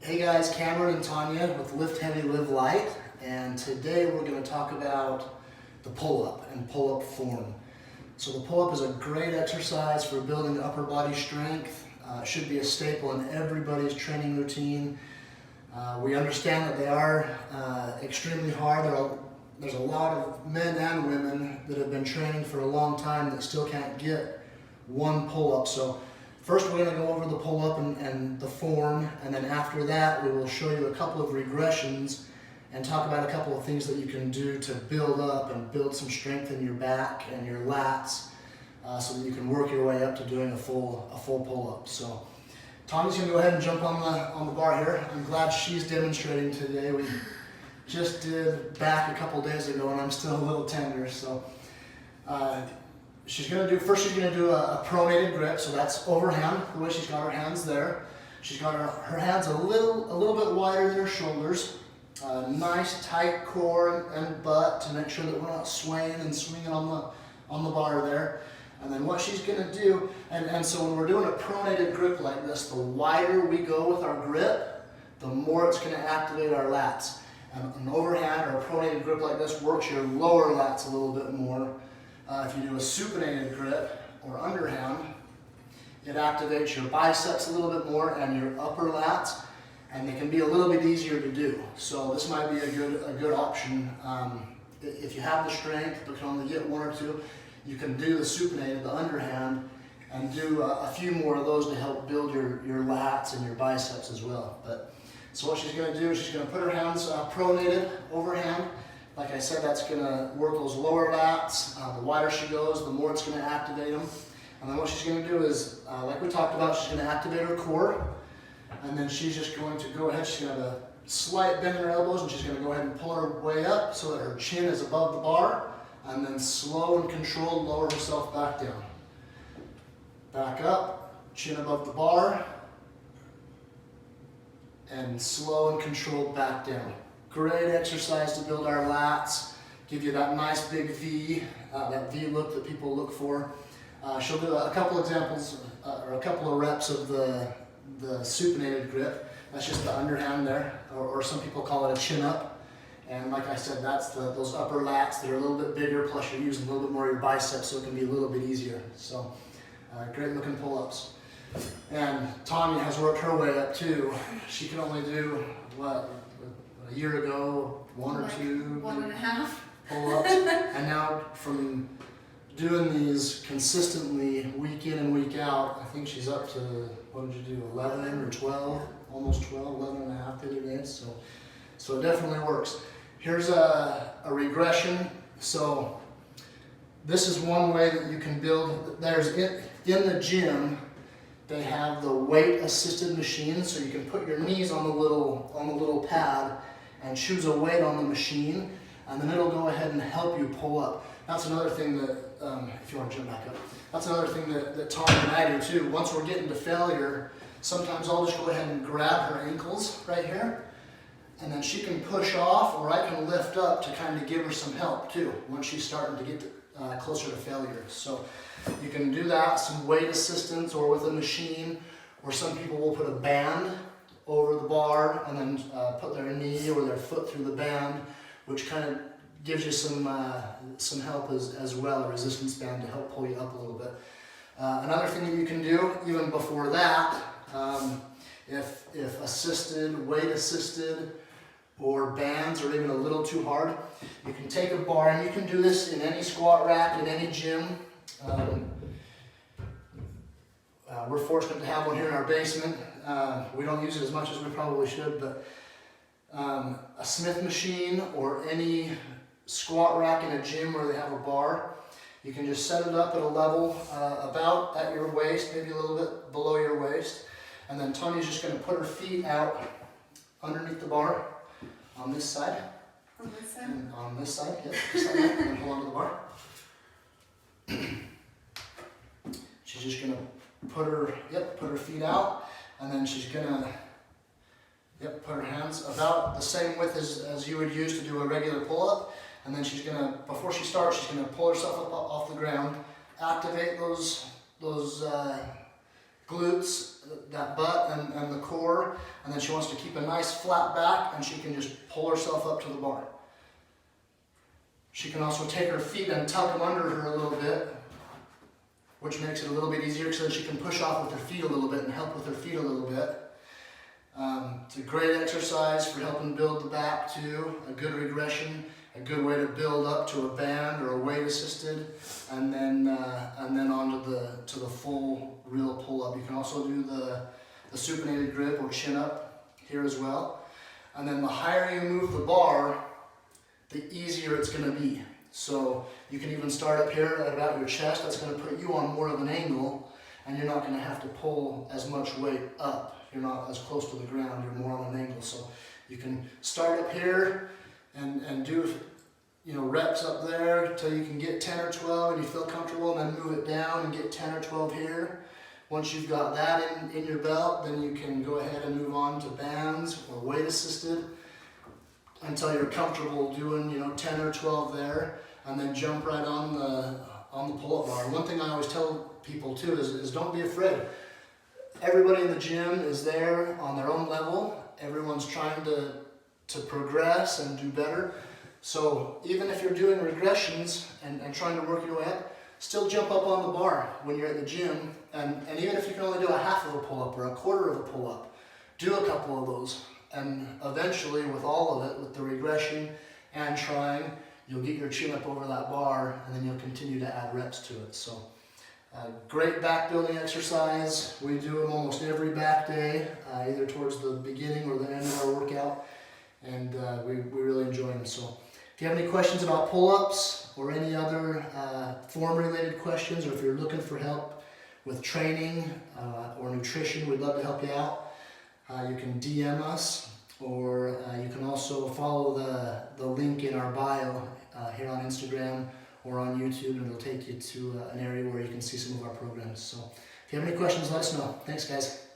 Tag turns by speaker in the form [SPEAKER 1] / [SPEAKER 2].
[SPEAKER 1] Hey guys, Cameron and Tanya with Lift Heavy, Live Light, and today we're going to talk about the pull-up and pull-up form. So the pull-up is a great exercise for building upper body strength. It should be a staple in everybody's training routine. We understand that they are extremely hard. There's a lot of men and women that have been training for a long time that still can't get one pull-up. So first we're going to go over the pull-up and the form, and then after that we will show you a couple of regressions and talk about a couple of things that you can do to build up and build some strength in your back and your lats so that you can work your way up to doing a full pull-up. So Tommy's going to go ahead and jump on the bar here. I'm glad she's demonstrating today. We just did back a couple days ago and I'm still a little tender. So she's going to do a pronated grip, so that's overhand, the way she's got her hands there. She's got her hands a little bit wider than her shoulders. Nice tight core and butt to make sure that we're not swaying and swinging on the bar there. And then what she's going to do, and so when we're doing a pronated grip like this, the wider we go with our grip, the more it's going to activate our lats. And an overhand or a pronated grip like this works your lower lats a little bit more. If you do a supinated grip or underhand, it activates your biceps a little bit more and your upper lats, and they can be a little bit easier to do. So this might be a good option. If you have the strength but can only get one or two, you can do the supinated, the underhand, and do a few more of those to help build your lats and your biceps as well. So what she's going to do is she's going to put her hands pronated, overhand. Like I said, that's going to work those lower lats. The wider she goes, the more it's going to activate them. And then what she's going to do is, like we talked about, she's going to activate her core. And then she's just going to go ahead, she's going to have a slight bend in her elbows, and she's going to go ahead and pull her way up so that her chin is above the bar. And then slow and controlled, lower herself back down. Back up, chin above the bar. And slow and controlled back down. Great exercise to build our lats, give you that nice big V, that V look that people look for. She'll do a couple examples, or a couple of reps of the supinated grip. That's just the underhand there, or some people call it a chin up. And like I said, that's those upper lats that are a little bit bigger, plus you're using a little bit more of your biceps, so it can be a little bit easier. So great looking pull-ups. And Tanya has worked her way up too. She can only do, what, a year ago, one or two,
[SPEAKER 2] 1.5
[SPEAKER 1] pull-ups. And now from doing these consistently week in and week out, I think she's up to, what did you do, 11 or 12, almost 12, 11 and a half the other day. So it definitely works. Here's a regression. So this is one way that you can build. There's in the gym, they have the weight assisted machine, so you can put your knees on the little pad and choose a weight on the machine, and then it'll go ahead and help you pull up. That's another thing that, if you want to jump back up, that's another thing that Tom and I do too. Once we're getting to failure, sometimes I'll just go ahead and grab her ankles right here, and then she can push off, or I can lift up to kind of give her some help too, once she's starting to get closer to failure. So you can do that, some weight assistance, or with a machine, or some people will put a band over the bar and then put their knee or their foot through the band, which kind of gives you some help as well, a resistance band to help pull you up a little bit. Another thing that you can do, even before that, if assisted, weight assisted, or bands are even a little too hard, you can take a bar, and you can do this in any squat rack, in any gym. We're fortunate to have one here in our basement. We don't use it as much as we probably should, but a Smith machine or any squat rack in a gym where they have a bar, you can just set it up at a level about at your waist, maybe a little bit below your waist, and then Tanya's just going to put her feet out underneath the bar on this side.
[SPEAKER 2] On this side?
[SPEAKER 1] And on this side, yep, just like that, and then hold onto the bar. She's just going to put her feet out, and then she's going to put her hands about the same width as you would use to do a regular pull-up. And then she's going to, before she starts, she's going to pull herself up off the ground, activate those glutes, that butt and the core, and then she wants to keep a nice flat back, and she can just pull herself up to the bar. She can also take her feet and tuck them under her a little bit, which makes it a little bit easier so that she can push off with her feet a little bit and help with her feet a little bit. It's a great exercise for helping build the back too, a good regression, a good way to build up to a band or a weight assisted, and then on to the full real pull up. You can also do the supinated grip or chin up here as well. And then the higher you move the bar, the easier it's going to be. So you can even start up here at about your chest. That's going to put you on more of an angle, and you're not going to have to pull as much weight up. You're not as close to the ground, you're more on an angle. So you can start up here and do, you know, reps up there until you can get 10 or 12 and you feel comfortable, and then move it down and get 10 or 12 here. Once you've got that in your belt, then you can go ahead and move on to bands or weight assisted until you're comfortable doing, you know, 10 or 12 there, and then jump right on the pull-up bar. One thing I always tell people too is don't be afraid. Everybody in the gym is there on their own level. Everyone's trying to progress and do better. So even if you're doing regressions and trying to work your way up, still jump up on the bar when you're at the gym. And even if you can only do a half of a pull-up or a quarter of a pull-up, do a couple of those. And eventually, with all of it, with the regression and trying, you'll get your chin up over that bar, and then you'll continue to add reps to it. So, great back building exercise. We do them almost every back day, either towards the beginning or the end of our workout, and we really enjoy them. So, if you have any questions about pull-ups or any other form-related questions, or if you're looking for help with training or nutrition, we'd love to help you out. You can DM us, or you can also follow the link in our bio here on Instagram or on YouTube, and it'll take you to an area where you can see some of our programs. So if you have any questions, let us know. Thanks, guys.